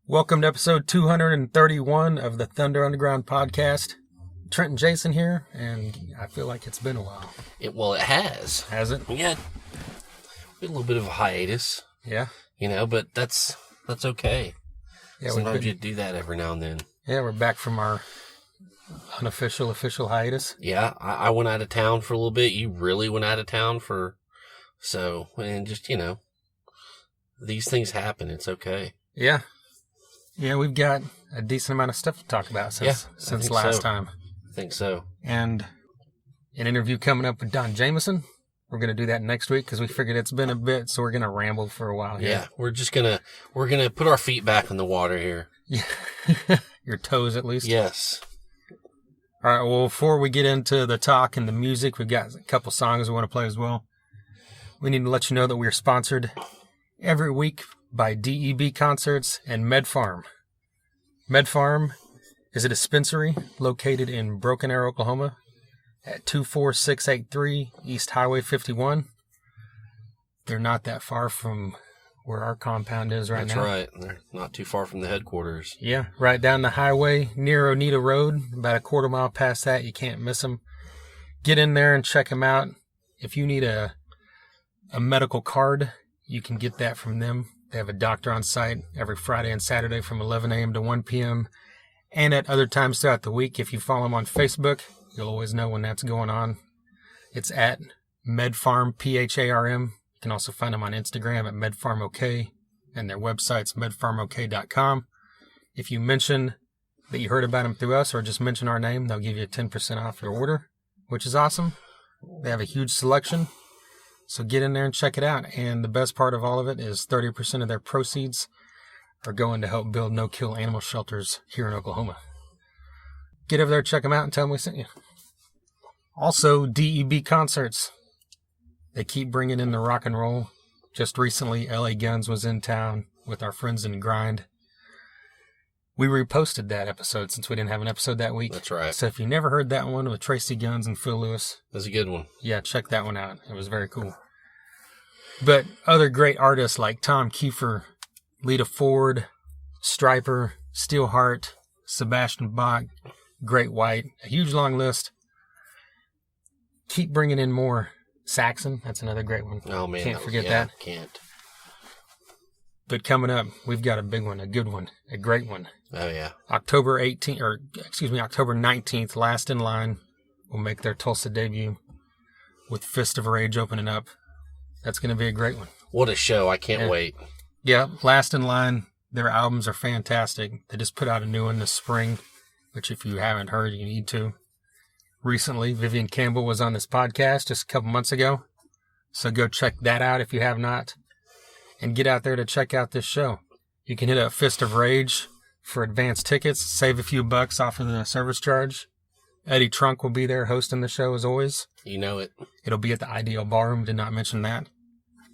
Welcome to episode 231 of the Thunder Underground podcast. Trent and Jason here, and I feel like it's been a while. It has. Has it? Yeah. A little bit of a hiatus. Yeah. But that's okay. Yeah, Sometimes you do that every now and then. Yeah, we're back from our official hiatus. Yeah, I went out of town for a little bit. You really went out of town these things happen. It's okay. Yeah. Yeah, we've got a decent amount of stuff to talk about since last time. I think so. And an interview coming up with Don Jameson. We're going to do that next week because we figured it's been a bit, so we're going to ramble for a while here. Yeah, we're going to put our feet back in the water here. Yeah. Your toes at least. Yes. All right, well, before we get into the talk and the music, we've got a couple songs we want to play as well. We need to let you know that we're sponsored every week by DEB Concerts and MedFarm. MedFarm is a dispensary located in Broken Arrow, Oklahoma at 24683 East Highway 51. They're not that far from where our compound is right now. That's right. They're not too far from the headquarters. Yeah, right down the highway near Oneida Road, about a quarter mile past that. You can't miss them. Get in there and check them out. If you need a medical card, you can get that from them. They have a doctor on site every Friday and Saturday from 11 a.m. to 1 p.m. and at other times throughout the week. If you follow them on Facebook, you'll always know when that's going on. It's at MedFarm, PHARM. You can also find them on Instagram at MedFarmOK, and their website's medfarmok.com. If you mention that you heard about them through us or just mention our name, they'll give you 10% off your order, which is awesome. They have a huge selection. So get in there and check it out. And the best part of all of it is 30% of their proceeds are going to help build no-kill animal shelters here in Oklahoma. Get over there, check them out, and tell them we sent you. Also, DEB Concerts. They keep bringing in the rock and roll. Just recently, LA Guns was in town with our friends in Grind. We reposted that episode since we didn't have an episode that week. That's right. So if you never heard that one with Tracy Guns and Phil Lewis. That's a good one. Yeah, check that one out. It was very cool. But other great artists like Tom Kiefer, Lita Ford, Stryper, Steelheart, Sebastian Bach, Great White, a huge long list. Keep bringing in more. Saxon, that's another great one. Oh, man. Can't forget that. Can't. But coming up, we've got a big one, a good one, a great one. Oh, yeah. October 19th, Last in Line will make their Tulsa debut with Fist of Rage opening up. That's going to be a great one. What a show. I can't wait. Yeah, Last in Line, their albums are fantastic. They just put out a new one this spring, which if you haven't heard, you need to. Recently, Vivian Campbell was on this podcast just a couple months ago. So go check that out if you have not. And get out there to check out this show. You can hit up Fist of Rage for advanced tickets. Save a few bucks off of the service charge. Eddie Trunk will be there hosting the show as always. You know it. It'll be at the Ideal Ballroom. Did not mention that.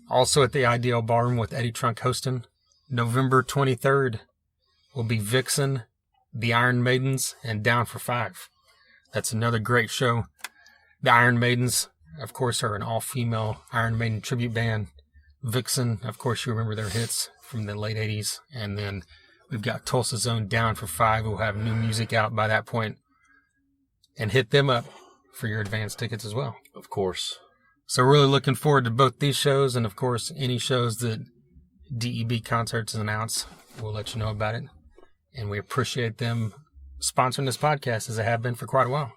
Also at the Ideal Ballroom with Eddie Trunk hosting. November 23rd will be Vixen, the Iron Maidens, and Down for Five. That's another great show. The Iron Maidens, of course, are an all-female Iron Maiden tribute band. Vixen, of course, you remember their hits from the late 80s. And then we've got Tulsa's own Down for Five, who will have new music out by that point. And hit them up for your advance tickets as well. Of course. So really looking forward to both these shows. And, of course, any shows that DEB Concerts announce, we'll let you know about it. And we appreciate them sponsoring this podcast as they have been for quite a while.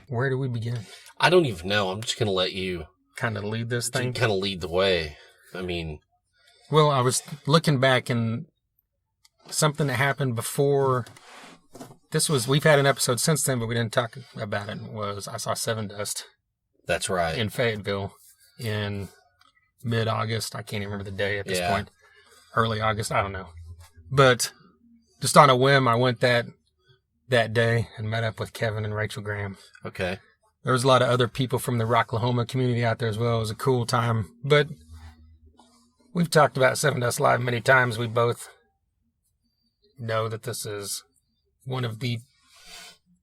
Where do we begin? I don't even know. I'm just going to let you kind of lead this thing. Kind of lead the way. I mean, well, I was looking back and something that happened before this was, we've had an episode since then, but we didn't talk about it, was I saw Seven Dust. That's right. In Fayetteville in mid-August. I can't even remember the day at this point. Early August, I don't know. But just on a whim, I went that that day and met up with Kevin and Rachel Graham. Okay. There was a lot of other people from the Rocklahoma community out there as well. It was a cool time. But we've talked about Seven Dust Live many times. We both know that this is one of the,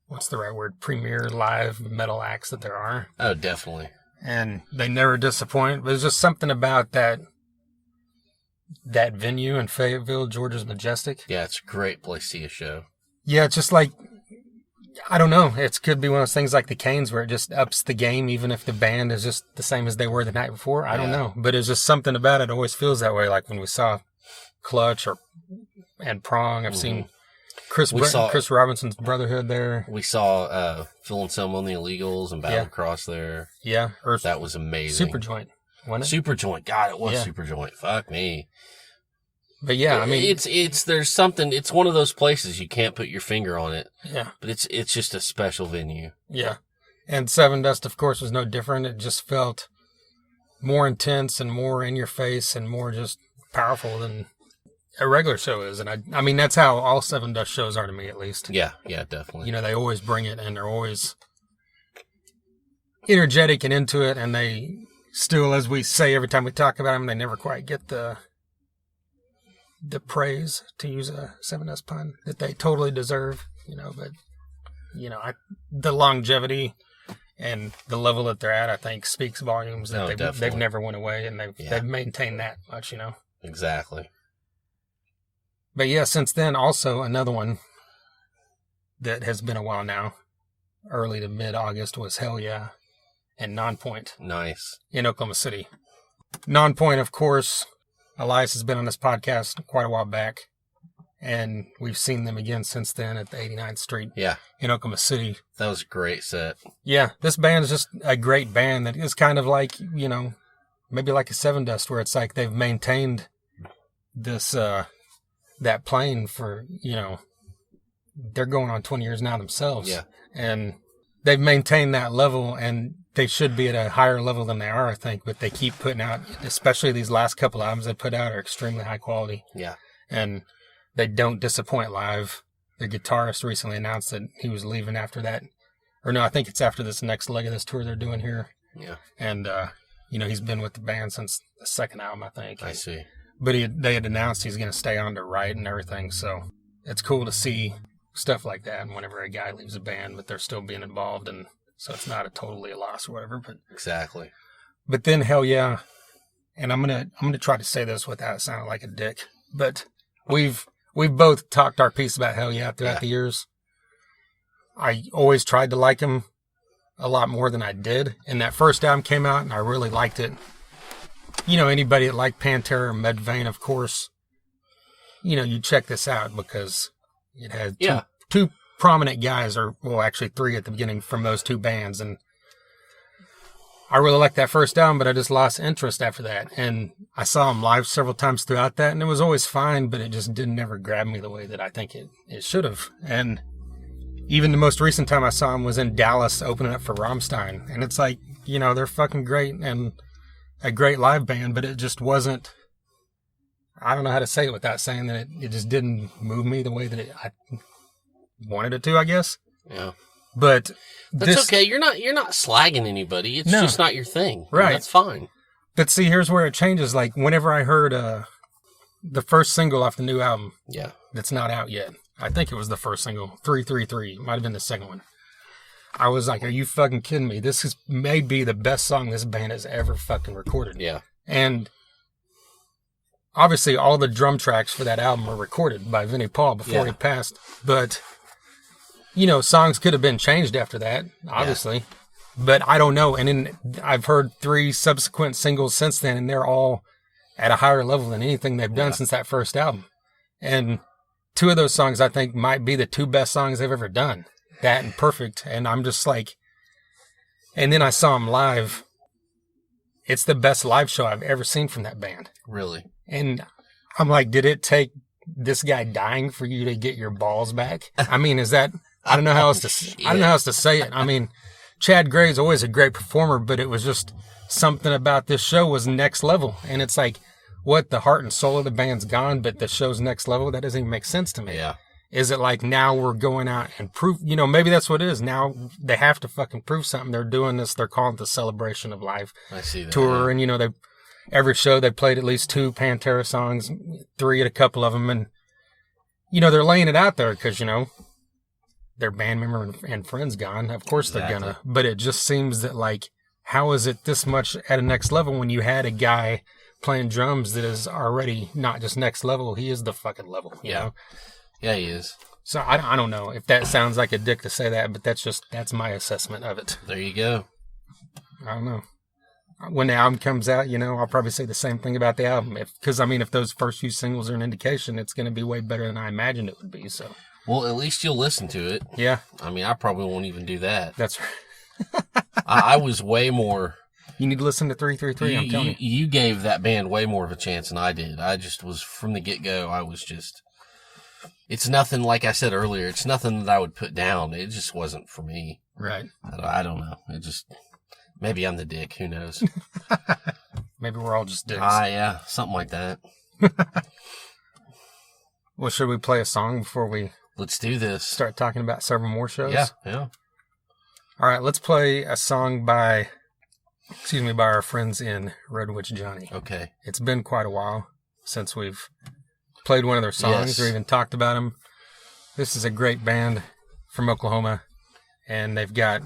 what's the right word, premier live metal acts that there are. Oh, definitely. And they never disappoint. There's just something about that venue in Fayetteville, Georgia's Majestic. Yeah, it's a great place to see a show. Yeah, it's just like, I don't know. It could be one of those things like the Canes where it just ups the game, even if the band is just the same as they were the night before. I don't know. But it's just something about it always feels that way. Like when we saw Clutch and Prong, I've seen Chris Robinson's Brotherhood there. We saw Phil Anselmo and the Illegals and Battle Cross there. Yeah. That was amazing. Superjoint, wasn't it? Superjoint. God, it was Superjoint. Fuck me. But yeah, I mean, there's something. It's one of those places you can't put your finger on it. Yeah, but it's just a special venue. Yeah, and Seven Dust, of course, was no different. It just felt more intense and more in your face and more just powerful than a regular show is. And I mean, that's how all Seven Dust shows are to me, at least. Yeah, definitely. You know, they always bring it, and they're always energetic and into it. And they still, as we say every time we talk about them, they never quite get the praise, to use a Seven Dust pun, that they totally deserve, you know. But, you know, the longevity and the level that they're at, I think, speaks volumes that they've never went away, and they've maintained that much, you know. Exactly. But yeah, since then, also another one that has been a while now, early to mid-August, was Hell Yeah and Nonpoint. Nice. In Oklahoma City. Nonpoint, of course, Elias has been on this podcast quite a while back, and we've seen them again since then at the 89th Street in Oklahoma City. That was a great set. Yeah, this band is just a great band that is kind of like, you know, maybe like a Seven Dust, where it's like they've maintained this, that plane for, you know, they're going on 20 years now themselves. Yeah. And they've maintained that level, and they should be at a higher level than they are, I think, but they keep putting out, especially these last couple albums they put out are extremely high quality. Yeah. And they don't disappoint live. The guitarist recently announced that he was leaving after that. Or no, I think it's after this next leg of this tour they're doing here. Yeah. And, you know, he's been with the band since the second album, I think. I see. But they had announced he's going to stay on to write and everything, so it's cool to see stuff like that whenever a guy leaves a band, but they're still being involved, and so it's not totally a loss or whatever. But exactly. But then Hell Yeah, and I'm gonna try to say this without sounding like a dick, but we've both talked our piece about Hell Yeah throughout the years. I always tried to like him a lot more than I did, and that first album came out, and I really liked it. You know, anybody that liked Pantera or Mudvayne, of course, you know, you check this out because it had two prominent guys, or well, actually three at the beginning from those two bands, and I really liked that first album, but I just lost interest after that. And I saw them live several times throughout that, and it was always fine, but it just didn't ever grab me the way that I think it should have. And even the most recent time I saw them was in Dallas opening up for Rammstein, and it's like, you know, they're fucking great and a great live band, but it just wasn't, I don't know how to say it without saying that it just didn't move me the way that I wanted it to, I guess. Yeah. But that's okay. You're not slagging anybody. It's just not your thing. Right. That's fine. But see, here's where it changes. Like whenever I heard the first single off the new album. Yeah. That's not out yet. I think it was the first single, 333. Might have been the second one. I was like, are you fucking kidding me? This may be the best song this band has ever fucking recorded. Yeah. And obviously all the drum tracks for that album were recorded by Vinnie Paul before he passed. But, you know, songs could have been changed after that, obviously. Yeah. But I don't know. And then I've heard 3 subsequent singles since then, and they're all at a higher level than anything they've done since that first album. And 2 of those songs, I think, might be the 2 best songs they've ever done. That and Perfect. And I'm just like, and then I saw them live. It's the best live show I've ever seen from that band. Really? And I'm like, did it take this guy dying for you to get your balls back? I mean, is that, I don't know how else to say it. I mean, Chad Gray's always a great performer, but it was just something about this show was next level. And it's like, what, the heart and soul of the band's gone, but the show's next level? That doesn't even make sense to me. Yeah. Is it like now we're going out and prove, maybe that's what it is. Now they have to fucking prove something. They're doing this. They're calling it the Celebration of Life I see that. tour. And, every show they played at least 2 Pantera songs, 3 at a couple of them. And, they're laying it out there because, their band member and friends gone. Of course they're Exactly. gonna. But it just seems that, like, how is it this much at a next level when you had a guy playing drums that is already not just next level, he is the fucking level, you know? Yeah, he is. So I don't know if that sounds like a dick to say that, but that's my assessment of it. There you go. I don't know. When the album comes out, I'll probably say the same thing about the album. Because if those first few singles are an indication, it's going to be way better than I imagined it would be. So, Well, at least you'll listen to it. yeah, I mean, I probably won't even do that. that's right. I was way more. You need to listen to 333, I'm telling you. You gave that band way more of a chance than I did. I just was, from the get-go, I was just... It's nothing, like I said earlier, it's nothing that I would put down. It just wasn't for me. Right. I don't know. It just... Maybe I'm the dick. Who knows? Maybe we're all just dicks. Yeah. Something like that. Well, should we play a song before we Let's do this. start talking about several more shows? Yeah. All right, let's play a song by our friends in Red Witch Johnny. Okay. It's been quite a while since we've played one of their songs Yes. or even talked about them. This is a great band from Oklahoma, and they've got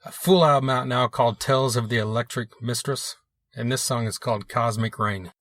a full album out now called Tales of the Electric Mistress, and this song is called Cosmic Rain.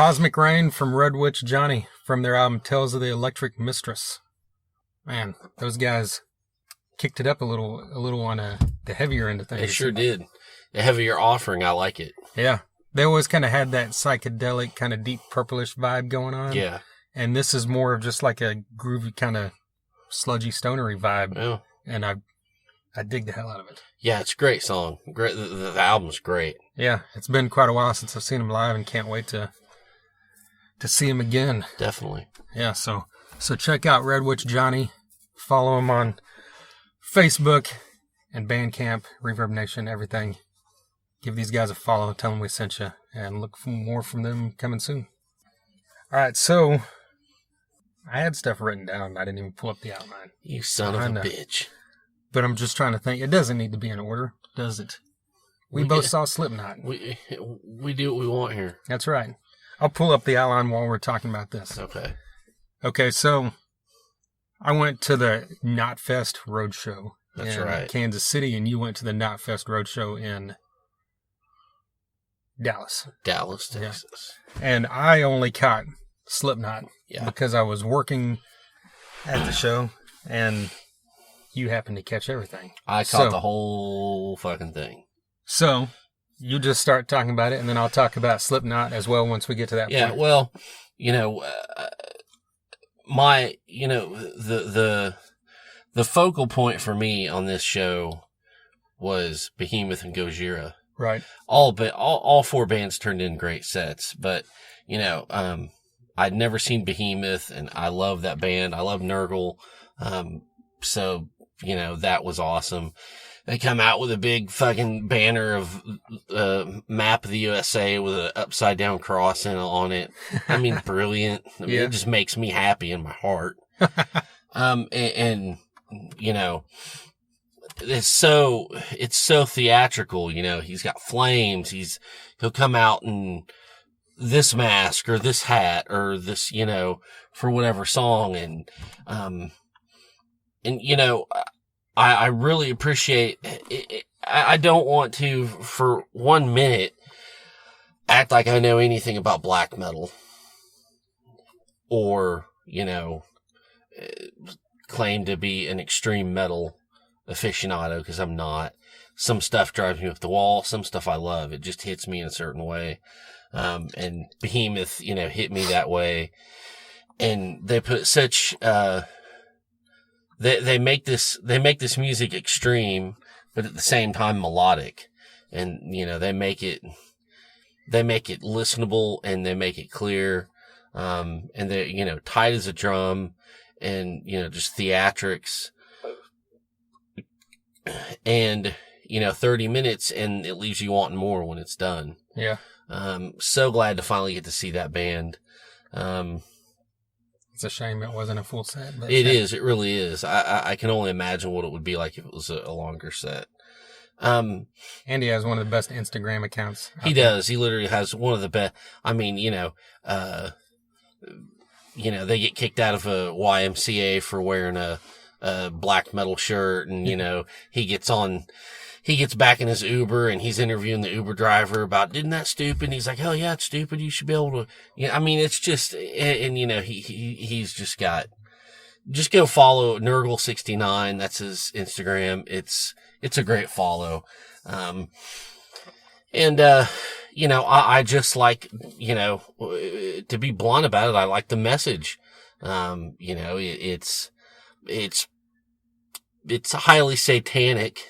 Cosmic Rain from Red Witch Johnny from their album Tales of the Electric Mistress. Man, those guys kicked it up a little on the heavier end of things. They sure did. The heavier offering, I like it. Yeah. They always kind of had that psychedelic, kind of deep purplish vibe going on. Yeah. And this is more of just like a groovy, kind of sludgy, stonery vibe. Yeah. And I dig the hell out of it. Yeah, it's a great song. Great. The album's great. Yeah. It's been quite a while since I've seen them live and can't wait to see him again. Definitely. Yeah. So check out Red Witch Johnny. Follow him on Facebook and Bandcamp, Reverb Nation, everything. Give these guys a follow. Tell them we sent you. And look for more from them coming soon. All right, so I had stuff written down. I didn't even pull up the outline. You son of a bitch. But I'm just trying to think. It doesn't need to be in order, does it? We both saw Slipknot. We do what we want here. That's right. I'll pull up the outline while we're talking about this. Okay. Okay, so I went to the Knotfest Roadshow in Kansas City, and you went to the Knotfest Roadshow in Dallas, Texas. And I only caught Slipknot because I was working at the show, and you happened to catch everything. I caught the whole fucking thing. So you just start talking about it, and then I'll talk about Slipknot as well once we get to that point. Yeah, well, the focal point for me on this show was Behemoth and Gojira. Right. All four bands turned in great sets, but I'd never seen Behemoth, and I love that band. I love Nurgle. So that was awesome. They come out with a big fucking banner of map of the USA with an upside down cross on it. I mean, brilliant. I mean, it just makes me happy in my heart. It's so theatrical, he's got flames. He'll come out in this mask or this hat or this, for whatever song. And I really appreciate it. I don't want to for 1 minute act like I know anything about black metal or, claim to be an extreme metal aficionado, because I'm not. Some stuff drives me up the wall. Some stuff I love. It just hits me in a certain way. And Behemoth, hit me that way. And they put such, they make this music extreme, but at the same time melodic. And, they make it listenable, and they make it clear. And they're, tight as a drum, and, just theatrics. And 30 minutes, and it leaves you wanting more when it's done. Yeah. So glad to finally get to see that band. It's a shame it wasn't a full set. But it is. It really is. I can only imagine what it would be like if it was a longer set. Andy has one of the best Instagram accounts. He does. He literally has one of the best. I mean, they get kicked out of a YMCA for wearing a black metal shirt, and he gets back in his Uber, and he's interviewing the Uber driver about, isn't that stupid? And he's like, oh yeah, it's stupid. You should be able to, it's just, and he's just go follow Nurgle69. That's his Instagram. It's a great follow. I just like, to be blunt about it, I like the message. It's highly satanic,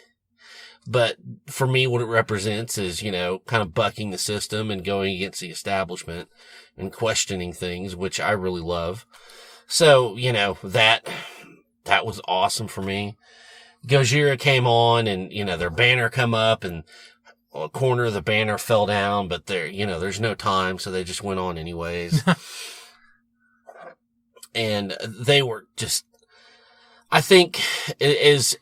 but for me, what it represents is, kind of bucking the system and going against the establishment and questioning things, which I really love. So, that was awesome for me. Gojira came on, and, their banner come up, and a corner of the banner fell down, but there's no time, so they just went on anyways. And they were just, I think, as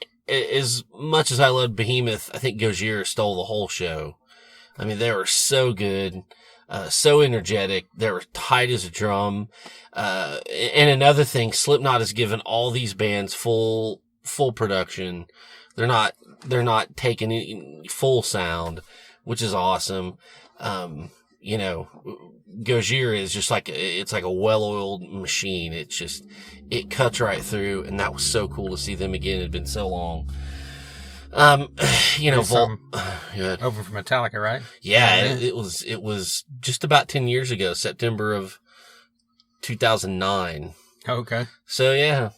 much as I loved Behemoth, I think Gojira stole the whole show. I mean, they were so good, so energetic. They were tight as a drum. And another thing, Slipknot has given all these bands full production. They're not taking any full sound, which is awesome. you know, Gojira is just like, it's like a well-oiled machine. It cuts right through, and that was so cool to see them again. It had been so long. You know, yeah. Over from Metallica, right? Yeah, it was just about 10 years ago, September of 2009. Okay. So yeah,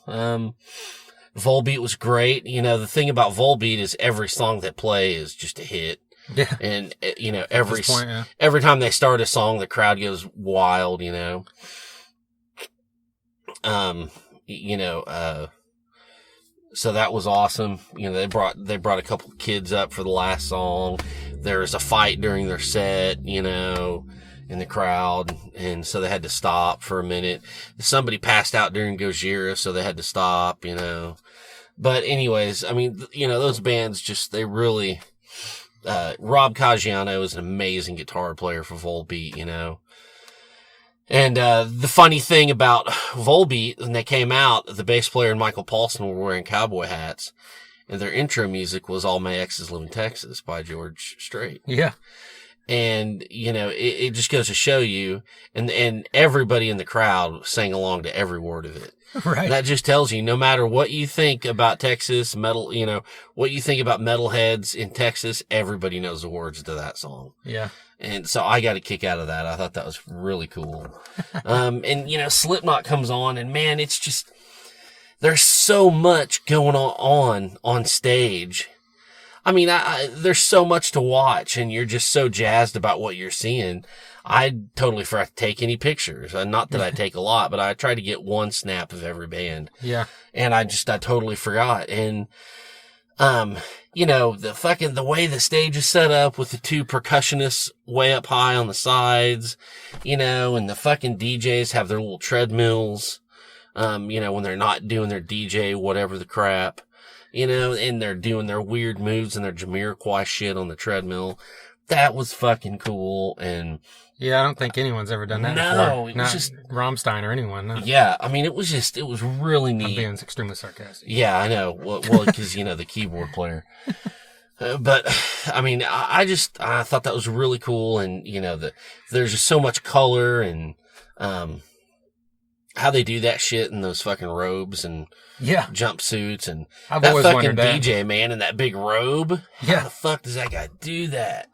Volbeat was great. You know, the thing about Volbeat is every song that play is just a hit. Yeah. And, you know, every time they start a song, the crowd goes wild, you know. So that was awesome. You know, they brought a couple kids up for the last song. There was a fight during their set, you know, in the crowd. And so they had to stop for a minute. Somebody passed out during Gojira, so they had to stop, you know. But anyways, I mean, you know, those bands they really, Rob Caggiano is an amazing guitar player for Volbeat, you know. And the funny thing about Volbeat, when they came out, the bass player and Michael Paulson were wearing cowboy hats, and their intro music was All My Exes Live in Texas by George Strait. Yeah. And, you know, it just goes to show you, and everybody in the crowd sang along to every word of it. Right. And that just tells you, no matter what you think about Texas metal, you know, what you think about metalheads in Texas, everybody knows the words to that song. Yeah. And so I got a kick out of that. I thought that was really cool. And, you know, Slipknot comes on, and man, it's just, there's so much going on stage. I mean, there's so much to watch, and you're just so jazzed about what you're seeing. I totally forgot to take any pictures. Not that I take a lot, but I try to get one snap of every band. Yeah. And I totally forgot. And, you know, the way the stage is set up with the two percussionists way up high on the sides, you know, and the fucking DJs have their little treadmills, you know, when they're not doing their DJ, whatever the crap, you know, and they're doing their weird moves and their Jamiroquai shit on the treadmill. That was fucking cool. And yeah, I don't think anyone's ever done that before. No, it was Not just Rammstein or anyone. No. Yeah, I mean, it was really neat. I'm being extremely sarcastic. Yeah, I know. Well, because, you know, the keyboard player. But, I mean, I thought that was really cool. And, you know, there's just so much color and, how they do that shit in those fucking robes and jumpsuits and I've that always fucking wondered that. DJ, man, in that big robe. Yeah. How the fuck does that guy do that?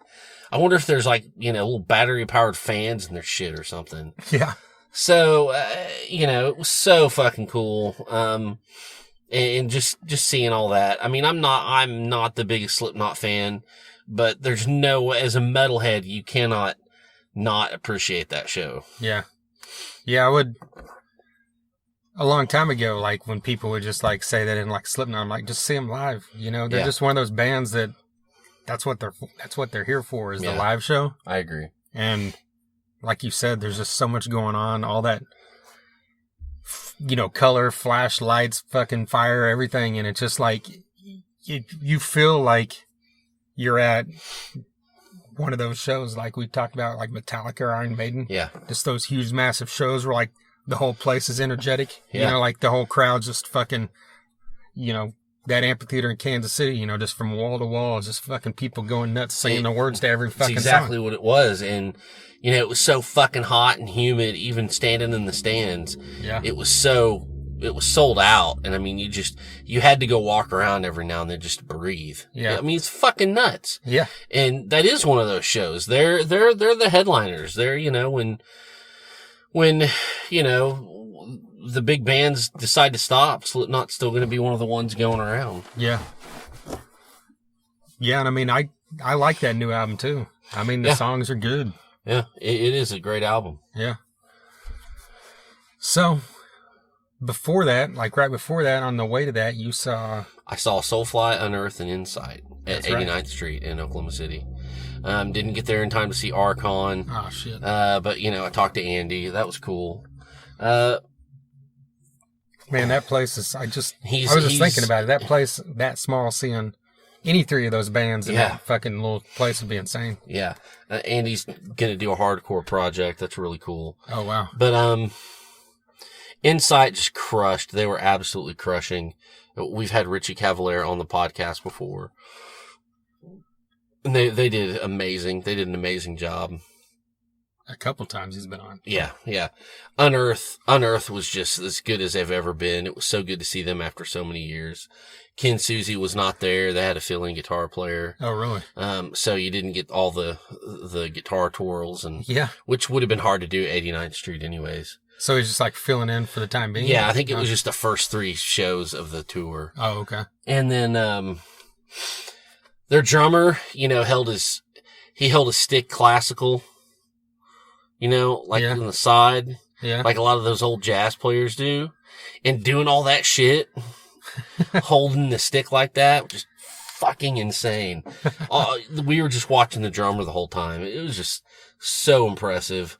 I wonder if there's like, you know, little battery powered fans in their shit or something. Yeah. So, you know, it was so fucking cool. And just seeing all that. I mean, I'm not the biggest Slipknot fan, but there's no way, as a metalhead, you cannot not appreciate that show. Yeah. Yeah, I would, a long time ago, like when people would just like say that in like Slipknot, I'm like, just see them live. You know, they're just one of those bands that's what they're here for, is the live show. I agree. And like you said, there's just so much going on, all that, you know, color, flash, lights, fucking fire, everything. And it's just like, you feel like you're at one of those shows like we talked about, like Metallica or Iron Maiden. Yeah. Just those huge, massive shows where like the whole place is energetic. Yeah. You know, like the whole crowd's just fucking, you know, that amphitheater in Kansas City, you know, just from wall to wall, just fucking people going nuts, singing the words to every fucking It's exactly song. what it was. And, you know, it was so fucking hot and humid, even standing in the stands. Yeah. It was sold out. And I mean, you had to go walk around every now and then just to breathe. Yeah. I mean, it's fucking nuts. Yeah. And that is one of those shows. They're the headliners. They're, you know, when, you know, the big bands decide to stop, Slipknot's still going to be one of the ones going around. Yeah. Yeah, and I mean, I like that new album too. I mean, the songs are good. Yeah, it is a great album. Yeah. So, before that, like right before that, on the way to that, you saw... I saw Soulfly, Unearth, and Insight at 89th Street in Oklahoma City. Didn't get there in time to see Archon. Oh, shit. But, you know, I talked to Andy. That was cool. Man, that place is... I was just he's thinking about it. That place, that small, seeing any three of those bands in that fucking little place would be insane. Yeah. Andy's going to do a hardcore project. That's really cool. Oh, wow. But, Insight just crushed. They were absolutely crushing. We've had Richie Cavalier on the podcast before. And they did amazing. They did an amazing job. a couple times he's been on. Yeah. Unearth was just as good as they've ever been. It was so good to see them after so many years. Ken Susie was not there. They had a fill-in guitar player. Oh, really? So you didn't get all the guitar twirls Yeah. which would have been hard to do at 89th Street anyways. So he's just like filling in for the time being? Yeah, I think it was just the first 3 shows of the tour. Oh, okay. And then, their drummer, held his stick classical, Yeah. on the side, Yeah. like a lot of those old jazz players do, and doing all that shit, holding the stick like that, just fucking insane. We were just watching the drummer the whole time. It was just so impressive.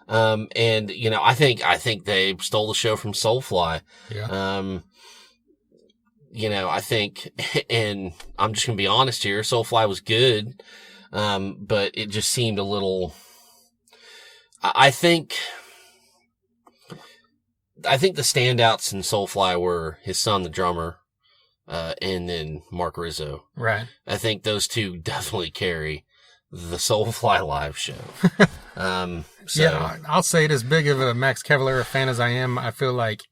And, I think they stole the show from Soulfly. Yeah. I think, and I'm just gonna be honest here, Soulfly was good. But it just seemed a little, I think the standouts in Soulfly were his son, the drummer, and then Mark Rizzo. Right. I think those two definitely carry the Soulfly live show. So, yeah, I'll say it, as big of a Max Cavalera fan as I am, I feel like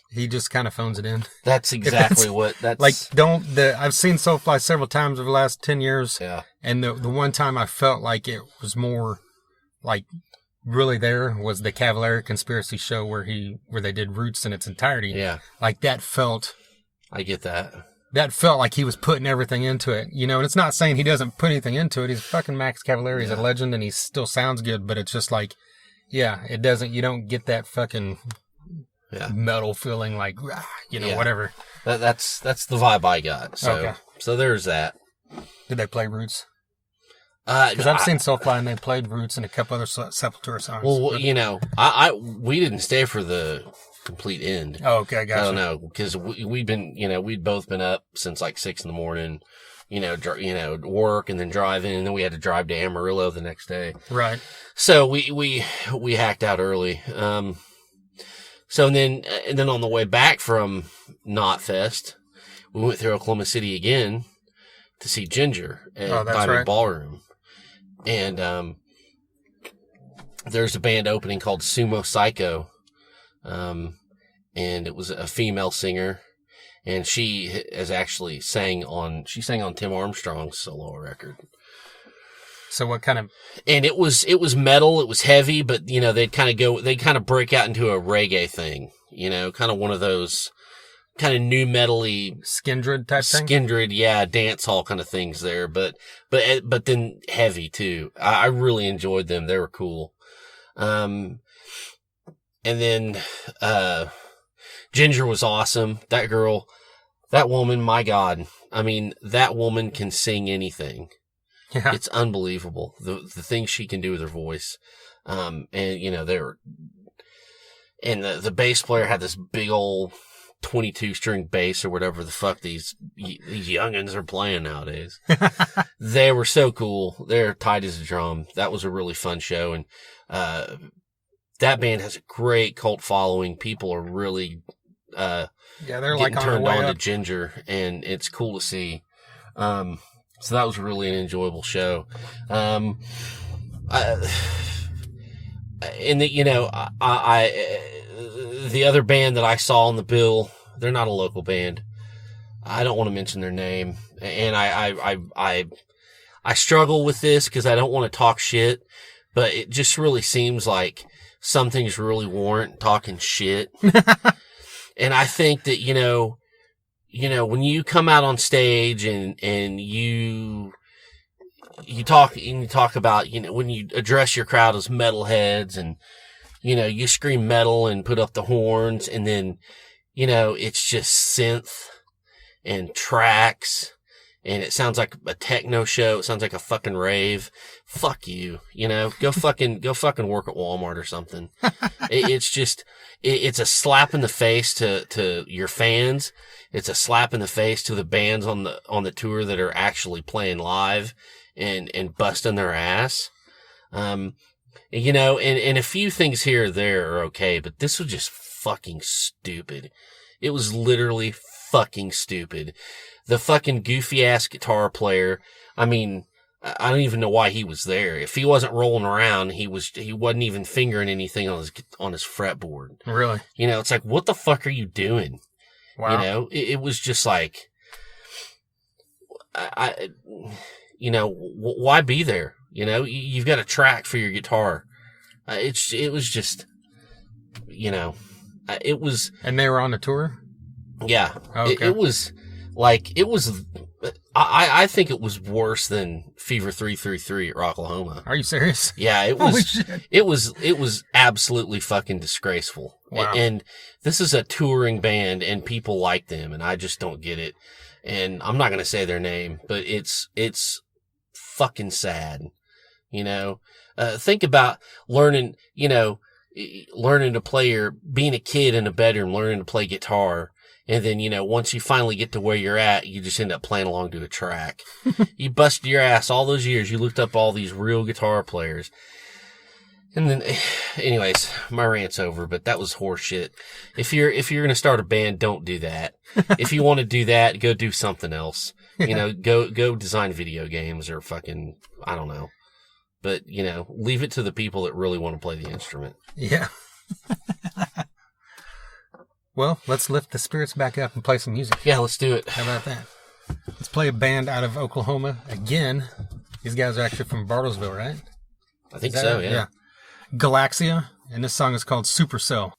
he just kind of phones it in. that's exactly what that's Like, I've seen Soulfly several times over the last 10 years. yeah. And the one time I felt like it was more like really there was the Cavalera Conspiracy show where they did Roots in its entirety. Yeah. Like that felt like he was putting everything into it, and it's not saying he doesn't put anything into it. He's fucking Max Cavalera. He's a legend and he still sounds good, but it's just like, yeah, you don't get that fucking metal feeling like, whatever. That's the vibe I got. So, Okay. So there's that. Did they play Roots? Because I've seen Soulfly and they played Roots and a couple other Sepultura songs. Well, we didn't stay for the complete end. Oh, okay, I I gotcha. don't know, because we'd both been up since like 6 a.m, work and then driving, and then we had to drive to Amarillo the next day. Right. So we hacked out early. So and then on the way back from Knotfest, we went through Oklahoma City again to see Ginger at Diamond right. Ballroom. And there's a band opening called Sumo Psycho. And it was a female singer, and she has actually sang on Tim Armstrong's solo record. So what kind of... And it was metal, it was heavy, but they'd kind of break out into a reggae thing, kind of one of those kind of new metal-y Skindred type thing? Skindred, yeah, dance hall kind of things there, but then heavy too. I really enjoyed them. They were cool. And then, Ginger was awesome. That girl, that woman, my God. I mean, that woman can sing anything. Yeah. It's unbelievable. The things she can do with her voice. And the bass player had this big old 22 string bass or whatever the fuck these youngins are playing nowadays. They were so cool. They're tight as a drum. That was a really fun show. And, that band has a great cult following. People are really, they're getting like on turned their way on to up. Ginger, and it's cool to see. So that was really an enjoyable show. And the other band that I saw on the bill, they're not a local band. I don't want to mention their name, and I struggle with this because I don't want to talk shit, but it just really seems like some things really warrant talking shit. And I think that, when you come out on stage and you talk about, when you address your crowd as metalheads and, you scream metal and put up the horns, and then, it's just synth and tracks, and it sounds like a techno show. It sounds like a fucking rave. Fuck you. Go fucking work at Walmart or something. It's a slap in the face to your fans. It's a slap in the face to the bands on the tour that are actually playing live and busting their ass. And a few things here or there are okay, but this was just fucking stupid. It was literally fucking stupid. The fucking goofy ass guitar player. I mean, I don't even know why he was there. If he wasn't rolling around, he wasn't even fingering anything on his fretboard. Really? You know, it's like, what the fuck are you doing? Wow. You know, it was just like, why be there? You know, you've got a track for your guitar. It was just, it was. And they were on the tour? Yeah. Okay. It was like, I think it was worse than Fever 333 at Rocklahoma. Are you serious? Yeah, it Holy was, shit. it was absolutely fucking disgraceful. Wow. And this is a touring band and people like them and I just don't get it. And I'm not going to say their name, but it's fucking sad. You know, think about learning to play or being a kid in a bedroom, learning to play guitar. And then, once you finally get to where you're at, you just end up playing along to a track. You busted your ass all those years. You looked up all these real guitar players. And then, anyways, my rant's over, but that was horse shit. If you're going to start a band, don't do that. If you want to do that, go do something else. Go design video games or fucking, I don't know. But, leave it to the people that really want to play the instrument. Yeah. Well, let's lift the spirits back up and play some music. Yeah, let's do it. How about that? Let's play a band out of Oklahoma again. These guys are actually from Bartlesville, right? I think so, yeah. Galaxia, and this song is called Supercell.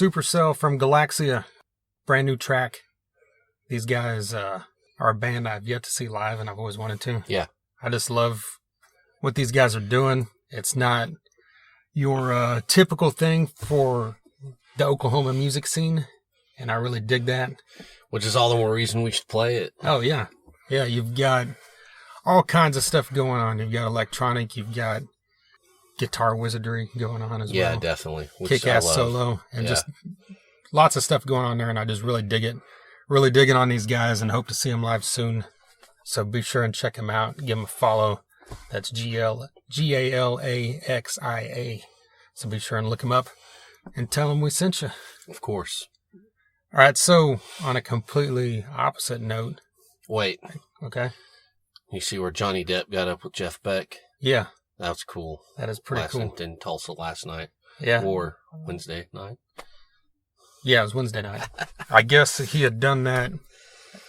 Supercell from Galaxia, brand new track. These guys are a band I've yet to see live, and I've always wanted to. Yeah. I just love what these guys are doing. It's not your typical thing for the Oklahoma music scene, and I really dig that. Which is all the more reason we should play it. Oh, yeah. Yeah, you've got all kinds of stuff going on. You've got electronic, you've got guitar wizardry going on as well. Yeah, definitely. Kick-ass solo, and just lots of stuff going on there, and I just really dig it. Really digging on these guys and hope to see them live soon. So be sure and check them out. Give them a follow. That's Galaxia. So be sure and look them up and tell them we sent you. Of course. All right, so on a completely opposite note. Wait. Okay. You see where Johnny Depp got up with Jeff Beck? Yeah. That was cool. That is pretty cool. In Tulsa last night. Yeah. Or Wednesday night. Yeah, it was Wednesday night. I guess he had done that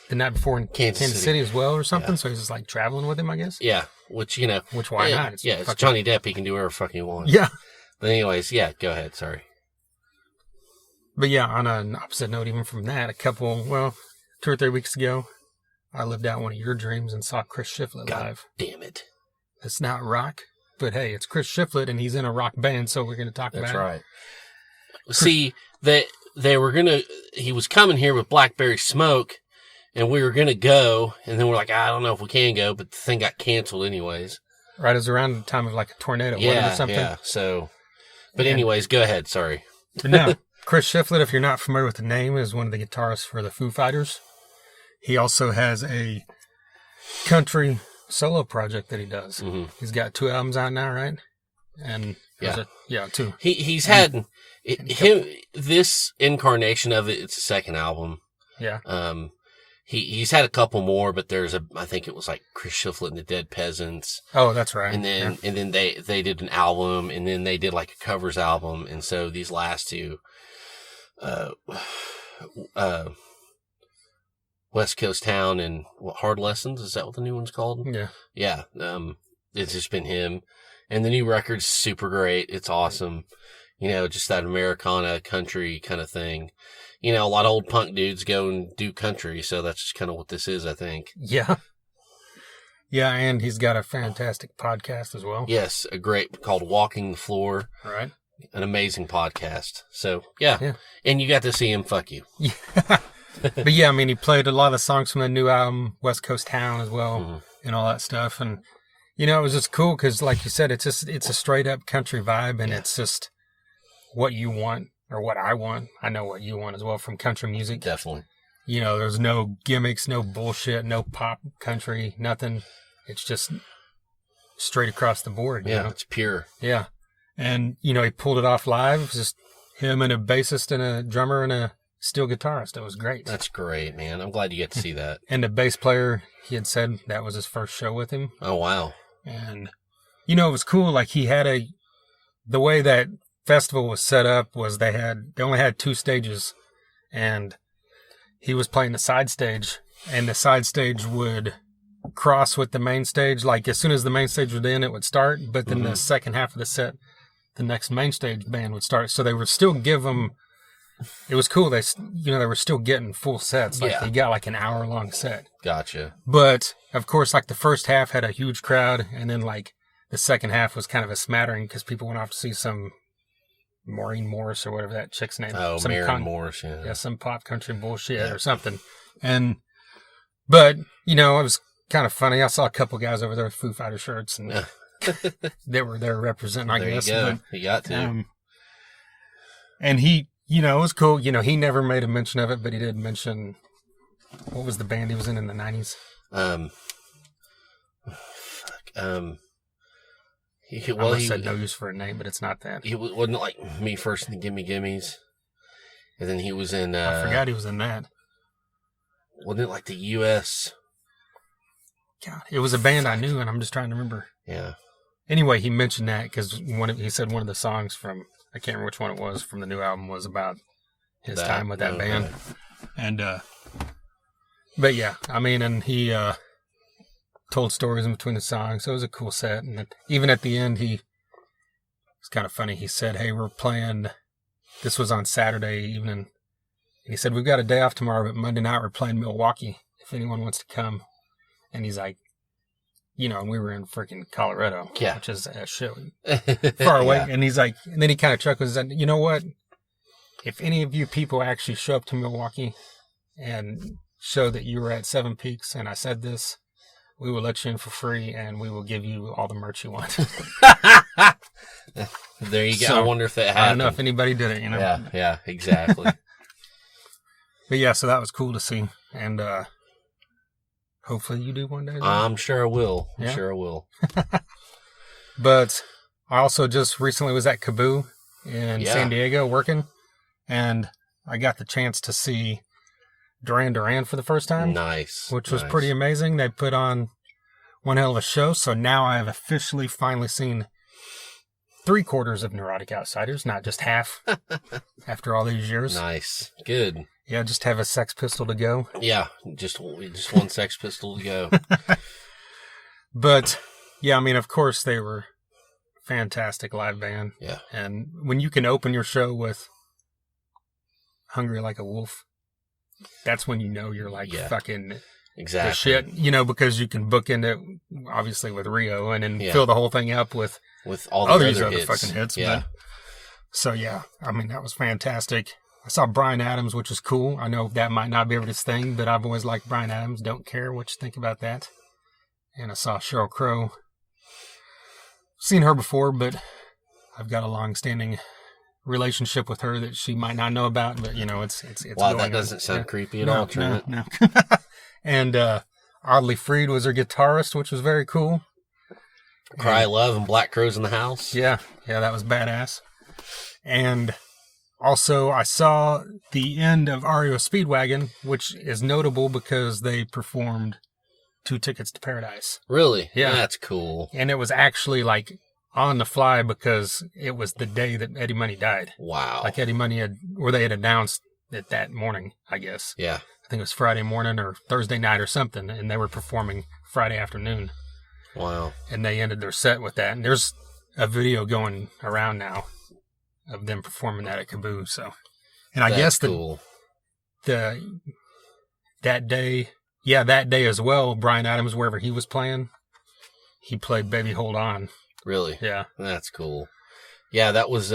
the night before in Kansas City as well or something, so he's just like traveling with him, I guess. Yeah, which, you know. Which, why not? It's Johnny Depp. He can do whatever fucking he wants. Yeah. But anyways, yeah, go ahead. Sorry. But yeah, on an opposite note, even from that, 2 or 3 weeks ago, I lived out one of your dreams and saw Chris Shiflett live. Damn it. It's not rock, but hey, it's Chris Shiflett and he's in a rock band, so we're going to talk about it. That's right. See, he was coming here with Blackberry Smoke, and we were going to go, and then we're like, I don't know if we can go, but the thing got canceled anyways. Right, it was around the time of like a tornado or something. Yeah, so, but anyways, go ahead, sorry. But no, Chris Shiflett, if you're not familiar with the name, is one of the guitarists for the Foo Fighters. He also has a country solo project that he does. Mm-hmm. He's got 2 albums out now, right? And 2. He's had this incarnation of it. It's the second album. Yeah. He's had a couple more, but I think it was like Chris Shiflett and the Dead Peasants. Oh, that's right. And then they did an album, and then they did like a covers album, and so these last 2, West Coast Town and Hard Lessons, is that what the new one's called? Yeah. Yeah. It's just been him, and the new record's super great. It's awesome. You know, just that Americana country kind of thing. You know, a lot of old punk dudes go and do country, so that's just kind of what this is, I think. Yeah. Yeah, and he's got a fantastic podcast as well. Yes, called Walking the Floor. Right. An amazing podcast. So, yeah. And you got to see him fuck you. Yeah. But yeah, I mean, he played a lot of songs from the new album, West Coast Town, as well, and all that stuff. And, you know, it was just cool because, like you said, it's a straight up country vibe, and it's just what you want. Or what I want. I know what you want as well from country music. Definitely. You know, there's no gimmicks, no bullshit, no pop country, nothing. It's just straight across the board. Yeah, you know? It's pure. Yeah. And, you know, he pulled it off live. It was just him and a bassist and a drummer and a steel guitarist. It was great. That's great, man. I'm glad you get to see that. And the bass player, he had said that was his first show with him. Oh, wow. And, you know, it was cool. Like, he had the way that festival was set up was they only had 2 stages, and he was playing the side stage, and the side stage would cross with the main stage. Like, as soon as the main stage was in, it would start, but then the second half of the set, the next main stage band would start. So they would still give them, it was cool. They were still getting full sets. Like, they got like an hour-long set. Gotcha. But, of course, like the first half had a huge crowd, and then like the second half was kind of a smattering because people went off to see some Maureen Morris or whatever that chick's name. Oh, Maureen Morris, yeah. Yeah, some pop country bullshit or something. But, you know, it was kind of funny. I saw a couple guys over there with Foo Fighter shirts, and they were there representing, I guess. There you go. But, you got to. And he, you know, it was cool. You know, he never made a mention of it, but he did mention, what was the band he was in the 90s? He said no use for a name, but it's not that. He wasn't like Me First and the Gimme Gimmes. And then he was in... I forgot he was in that. Wasn't it like the U.S.? God, it was a band I knew, and I'm just trying to remember. Yeah. Anyway, he mentioned that because he said one of the songs from, I can't remember which one it was, from the new album was about his time with that band. And, but yeah, I mean, and he told stories in between the songs, so it was a cool set. And even at the end, it's kind of funny. He said, hey, we're playing This was on Saturday evening. And he said, we've got a day off tomorrow, but Monday night we're playing Milwaukee if anyone wants to come. And he's like, and we were in freaking Colorado, which is a shit far away. Yeah. And he's like, and then he kind of chuckles and said, you know what? If any of you people actually show up to Milwaukee and show that you were at Seven Peaks and I said this, we will let you in for free and we will give you all the merch you want. There you go. So, I wonder if that happened. I don't know if anybody did it, Yeah, exactly. But yeah, so that was cool to see. And hopefully you do one day. I'm sure I will. Sure I will. But I also just recently was at Kaboo in San Diego working. And I got the chance to see Duran Duran for the first time. Nice. Which was pretty amazing. They put on one hell of a show. So now I have officially finally seen 3/4 of Neurotic Outsiders, not just half, after all these years. Nice. Good. Yeah, just have a Sex Pistol to go. Yeah, just one Sex Pistol to go. But, yeah, I mean, of course they were fantastic live band. Yeah. And when you can open your show with Hungry Like a Wolf, that's when you know you're like fucking the shit, because you can bookend it obviously with Rio and then fill the whole thing up with all the other hits. Fucking hits. Yeah. But, so yeah, I mean that was fantastic. I saw Bryan Adams, which was cool. I know that might not be everybody's thing, but I've always liked Bryan Adams. Don't care what you think about that. And I saw Sheryl Crow. Seen her before, but I've got a long-standing relationship with her that she might not know about, but it's wow, that doesn't sound creepy at all, Trent. No. And Audley Freed was her guitarist, which was very cool. Cry Love and Black Crows in the House. Yeah, that was badass. And also I saw the end of REO Speedwagon, which is notable because they performed 2 Tickets to Paradise. Really? Yeah. That's cool. And it was actually like on the fly because it was the day that Eddie Money died. Wow. Like Eddie Money they had announced it that morning, I guess. Yeah. I think it was Friday morning or Thursday night or something, and they were performing Friday afternoon. Wow. And they ended their set with that. And there's a video going around now of them performing that at Kaboo. So, and I guess cool. that day as well, Bryan Adams, wherever he was playing, he played Baby Hold On. Really? Yeah. That's cool. Yeah, that was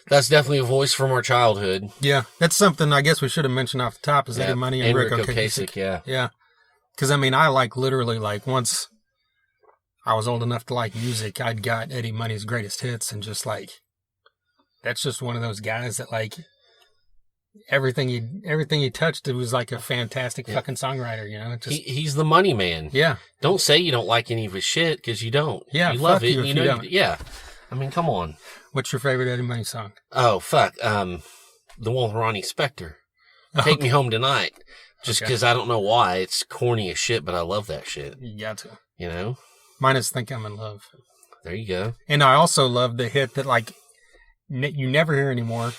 that's definitely a voice from our childhood. Yeah. That's something I guess we should have mentioned off the top is Eddie Money and Ric Ocasek. Yeah. Yeah. Because, I mean, I literally once I was old enough to like music, I'd got Eddie Money's greatest hits and just that's just one of those guys that everything he touched, it was like a fantastic fucking songwriter, he's the money man. Yeah. Don't say you don't like any of his shit because you don't. Yeah. You love it. You don't. Yeah. I mean, come on. What's your favorite Eddie Money song? Oh, fuck. The one with Ronnie Spector. Take Me Home Tonight. Just because I don't know why. It's corny as shit, but I love that shit. You got to. Mine is Think I'm in Love. There you go. And I also love the hit that you never hear anymore.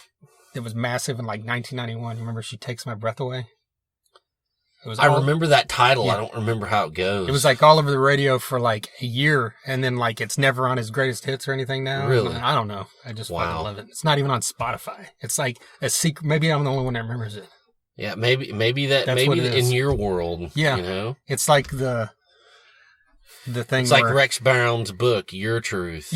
It was massive in 1991. You remember She Takes My Breath Away? I remember that title. Yeah. I don't remember how it goes. It was all over the radio for a year, and then it's never on his greatest hits or anything now. Really? I don't know. I just fucking love it. It's not even on Spotify. It's a secret. Maybe I'm the only one that remembers it. Yeah, maybe in your world. Yeah. It's like the thing. It's like Rex Brown's book, Your Truth.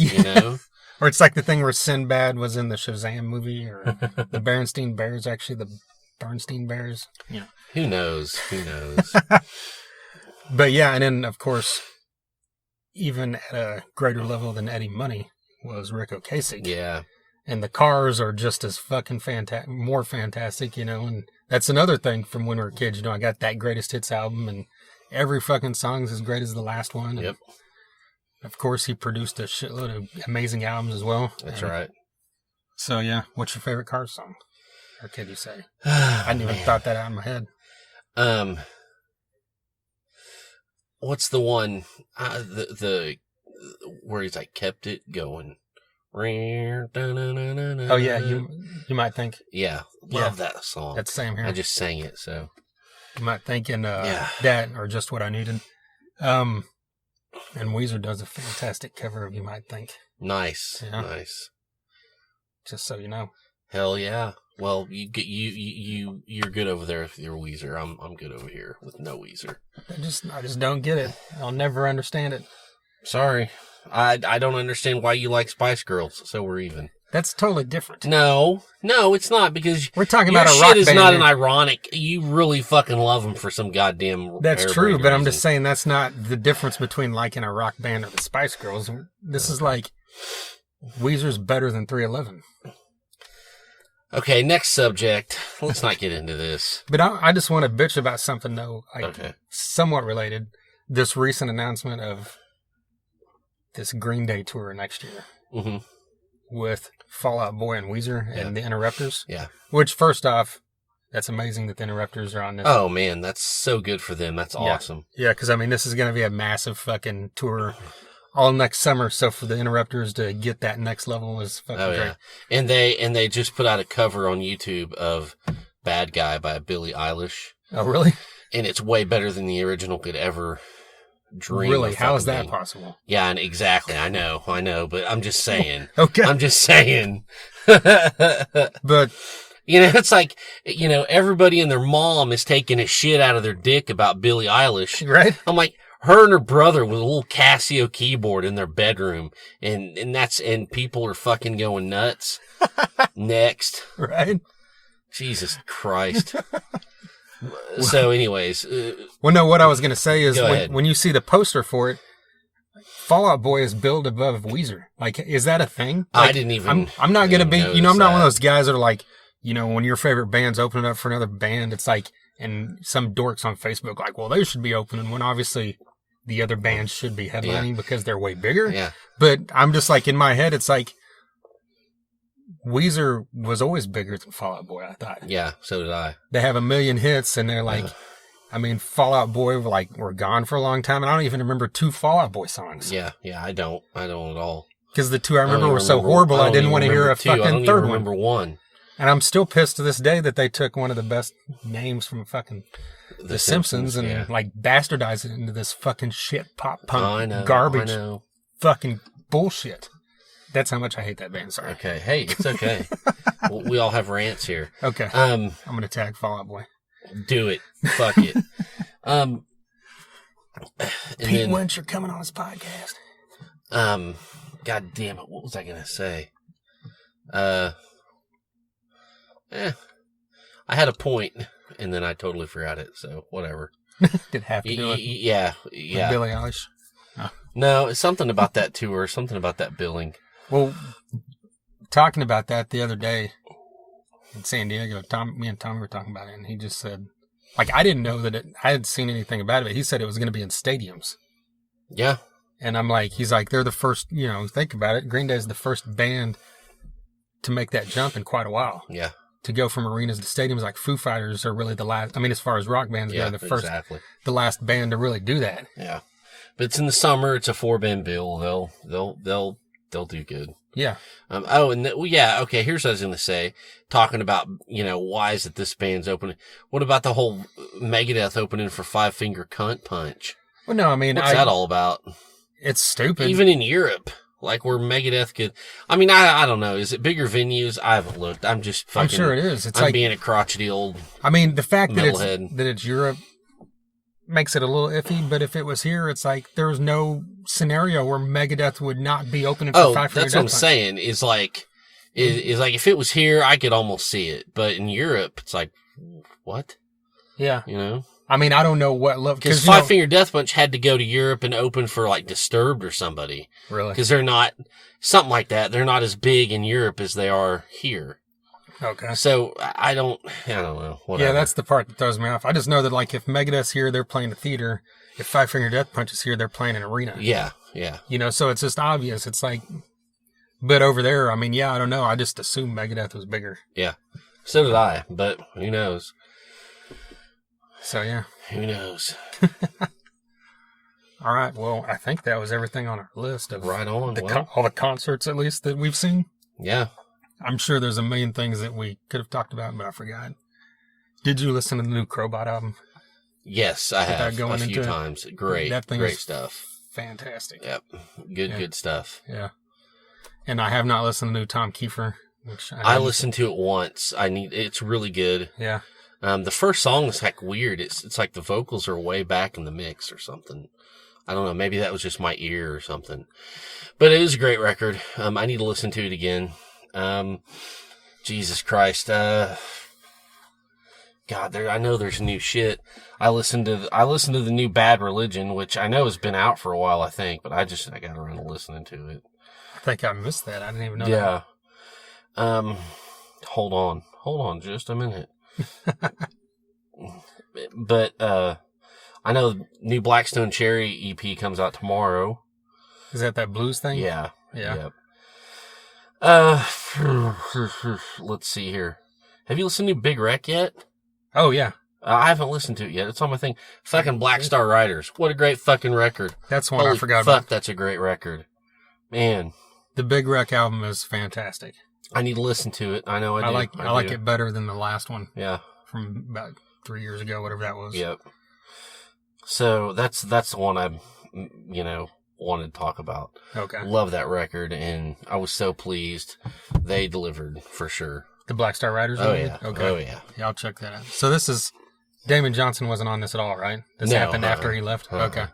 Or it's like the thing where Sinbad was in the Shazam movie, or the Berenstain Bears, actually the Bernstein Bears. Who knows? But yeah, and then of course, even at a greater level than Eddie Money was Ric Ocasek. Yeah. And the Cars are just as fucking more fantastic, and that's another thing from when we were kids. I got that Greatest Hits album, and every fucking song's as great as the last one. Yep. Of course, he produced a shitload of amazing albums as well. That's right. So, yeah. What's your favorite Cars song? Or could you say? I hadn't even thought that out in my head. What's the one? The where he's kept it going. Oh, yeah. You might think. Yeah. Love that song. That's the same here. I just sang it, so. You might think in that or Just What I Needed. And Weezer does a fantastic cover of You Might Think. Nice. Yeah. Nice. Just so you know. Hell yeah. Well, you're good over there with your Weezer. I'm good over here with no Weezer. I just don't get it. I'll never understand it. Sorry. I don't understand why you like Spice Girls, so we're even. That's totally different. No, it's not, because we're talking your about a shit rock is band not here. an ironic. You really fucking love them for some goddamn. That's true, but I'm reason. just saying that's not the difference between liking a rock band or the Spice Girls. This is like Weezer's better than 311. Okay, next subject. Let's not get into this. But I just want to bitch about something though, like Okay. somewhat related. This recent announcement of this Green Day tour next year Mm-hmm. with Fall Out Boy and Weezer and the Interrupters. Yeah. Which, first off, that's amazing that the Interrupters are on this. Oh man, that's so good for them. That's awesome. Yeah, because I mean, this is going to be a massive fucking tour all next summer. So for the Interrupters to get that next level is fucking Oh great. yeah, and they just put out a cover on YouTube of "Bad Guy" by Billie Eilish, Oh, really? and it's way better than the original could ever dream. Really? of How is fucking that being. possible? Yeah, and exactly. I know, but I'm just saying. Okay. I'm just saying. But You know, it's like, you know, everybody and their mom is taking a shit out of their dick about Billie Eilish. right? I'm like, her and her brother with a little Casio keyboard in their bedroom, and people are fucking going nuts. Next. Right? Jesus Christ. So anyways, Well, no, what I was going to say is Go ahead. when you see the poster for it, Fall Out Boy is billed above Weezer. Like, is that a thing? Like, I didn't even. I'm not going to be, notice I'm not one of that. those guys that are like, when your favorite band's opening up for another band, it's like, and some dorks on Facebook like, well, they should be opening when obviously the other bands should be headlining because they're way bigger. Yeah. But I'm just like, in my head, it's like, Weezer was always bigger than Fall Out Boy, I thought. Yeah, so did I. They have 1 million hits and they're like, I mean, Fall Out Boy were gone for a long time, and I don't even remember 2 Fall Out Boy songs. Yeah, I don't at all. Because the 2 I remember don't were even so remember- horrible, I don't didn't even want to hear remember a two. I don't fucking even third one. remember one. And I'm still pissed to this day that they took one of the best names from fucking The Simpsons and yeah. like bastardized it into this fucking shit pop I punk know, garbage I know. fucking bullshit. That's how much I hate that band. Sorry. Okay, hey, it's okay. We all have rants here. Okay. Um, I'm gonna tag Fall Out Boy. do it. Fuck it. And Pete then, Wentz, you're coming on this podcast. God damn it, what was I gonna say? I had a point, and then I totally forgot it. So whatever. Did have to do it. Yeah. With Billie Eilish. No, it's something about that tour, something about that billing. Well, talking about that the other day in San Diego, me and Tom were talking about it, and he just said, like, I didn't know that I hadn't seen anything about it. He said it was going to be in stadiums. Yeah. And I'm like, he's like, they're the first, think about it. Green Day is the first band to make that jump in quite a while. Yeah. To go from arenas to stadiums, like Foo Fighters are really the last, I mean, as far as rock bands go, Exactly. the last band to really do that. Yeah. But it's in the summer. It's a 4-band bill. They'll do good. Yeah. Okay. Here's what I was going to say. Talking about, why is it this band's opening? What about the whole Megadeth opening for Five Finger Cunt Punch? Well, no, I mean, What's that all about? It's stupid. Even in Europe, like where Megadeth could, I mean, I don't know. Is it bigger venues? I haven't looked. I'm just fucking. I'm sure it is. It's I'm like being a crotchety old. I mean, the fact that metalhead. it's Europe makes it a little iffy, but if it was here, it's like there's no scenario where Megadeth would not be opening for Five Finger that's what I'm Death Punch. saying. Is like if it was here, I could almost see it, but in Europe, it's like what? Yeah. I mean, I don't know what level. Because Five Finger Death Punch had to go to Europe and open for like Disturbed or somebody. Really? Because they're not something like that. They're not as big in Europe as they are here. Okay. So I don't know. Whatever. Yeah, that's the part that throws me off. I just know that like if Megadeth's here, they're playing a theater. If Five Finger Death Punch is here, they're playing an arena. Yeah. So it's just obvious. It's like, but over there, I mean, yeah, I don't know. I just assumed Megadeth was bigger. Yeah. So did I, but who knows? So yeah. Who knows? All right. Well, I think that was everything on our list of Right on. all the concerts, at least that we've seen. Yeah. I'm sure there's a million things that we could have talked about, but I forgot. Did you listen to the new Crowbot album? Yes, I Without have going a few into it? times. Great. That thing Great is stuff. Fantastic. Yep. Good stuff. Yeah. And I have not listened to the new Tom Kiefer. Which I listened to it once. It's really good. Yeah. The first song is like weird. It's like the vocals are way back in the mix or something. I don't know. Maybe that was just my ear or something. But it is a great record. I need to listen to it again. Jesus Christ. God, I know there's new shit. I listened to the new Bad Religion, which I know has been out for a while, I think, but I got around to listening to it. I think I missed that. I didn't even know that. Yeah. Hold on just a minute. But, I know new Blackstone Cherry EP comes out tomorrow. Is that blues thing? Yeah. Yeah. Let's see here. Have you listened to Big Wreck yet? Oh, yeah. I haven't listened to it yet. It's on my thing. Fucking Black Star Riders. What a great fucking record. That's one I forgot about. Fuck, that's a great record. Man. The Big Wreck album is fantastic. I need to listen to it. I know I do. I like it better than the last one. Yeah. From about 3 years ago, whatever that was. Yep. So that's the one I, wanted to talk about. Okay. Love that record, and I was so pleased. They delivered for sure. The Black Star Riders? Oh, yeah. Okay. Oh, yeah. Yeah, I'll check that out. So this is, Damon Johnson wasn't on this at all, right? This happened after he left? Okay.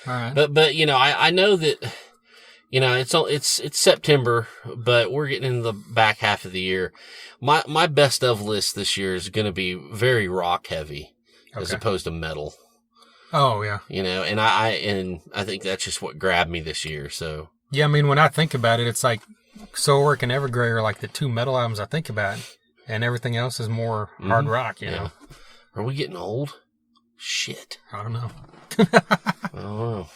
All right. But I know that, it's September, but we're getting into the back half of the year. My best of list this year is going to be very rock heavy as opposed to metal. Oh, yeah. And I think that's just what grabbed me this year. So yeah, I mean, when I think about it, it's like Soilwork and Evergrey are like the two metal albums I think about, and everything else is more hard rock. You know. Are we getting old? Shit. I don't know. I don't know.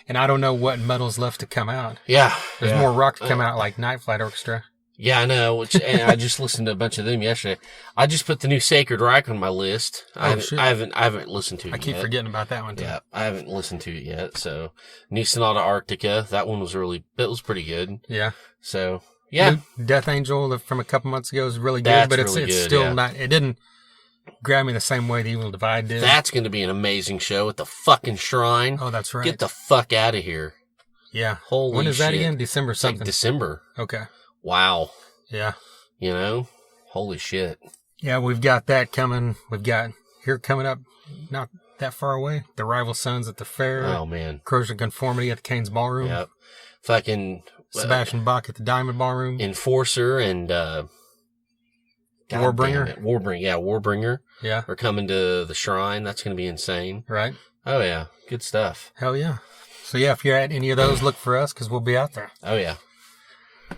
And I don't know what metal's left to come out. Yeah, there's more rock to come out, like Night Flight Orchestra. Yeah, I know. And I just listened to a bunch of them yesterday. I just put the new Sacred Reich on my list. I haven't listened to it yet. I keep forgetting about that one too. Yeah, I haven't listened to it yet. So, new Sonata Arctica, that one was pretty good. Yeah. So, yeah. New Death Angel from a couple months ago is really good, That's but really it's good, still not. It didn't grab me the same way the Evil Divide did. That's going to be an amazing show at the fucking Shrine. Oh, that's right. Get the fuck out of here. Yeah. Holy shit. When is that again? December something. Like December. Okay. Wow. Yeah. Holy shit. Yeah, we've got that coming. We've got here coming up, not that far away, the Rival Sons at the fair. Oh, man. Corrosion Conformity at the Cain's Ballroom. Yep. Fucking Sebastian Bach at the Diamond Ballroom. Enforcer and Warbringer. Warbringer. Yeah. Are coming to the Shrine. That's going to be insane. Right. Oh, yeah. Good stuff. Hell yeah. So, yeah, if you're at any of those, look for us because we'll be out there. Oh, yeah.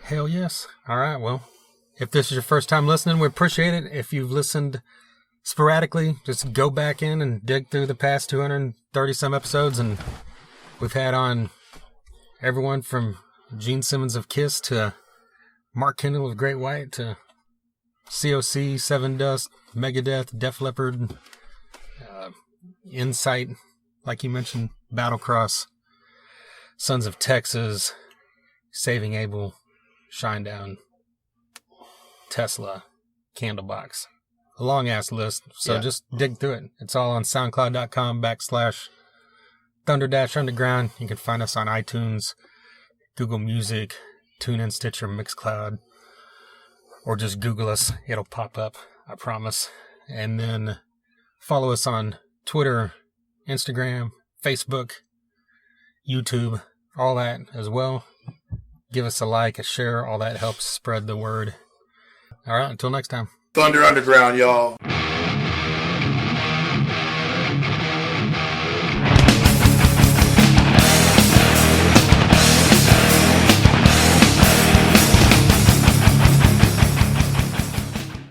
Hell yes. All right. Well, if this is your first time listening, we appreciate it. If you've listened sporadically, just go back in and dig through the past 230 some episodes. And we've had on everyone from Gene Simmons of Kiss to Mark Kendall of Great White to COC, Seven Dust, Megadeth, Def Leppard, Insight, like you mentioned, Battlecross, Sons of Texas, Saving Abel, Shinedown, Tesla, Candlebox. A long ass list. So just dig through it. It's all on SoundCloud.com/Thunder-Underground. You can find us on iTunes, Google Music, TuneIn, Stitcher, Mixcloud, or just Google us. It'll pop up, I promise. And then follow us on Twitter, Instagram, Facebook, YouTube, all that as well. Give us a like, a share. All that helps spread the word. All right, until next time. Thunder Underground, y'all.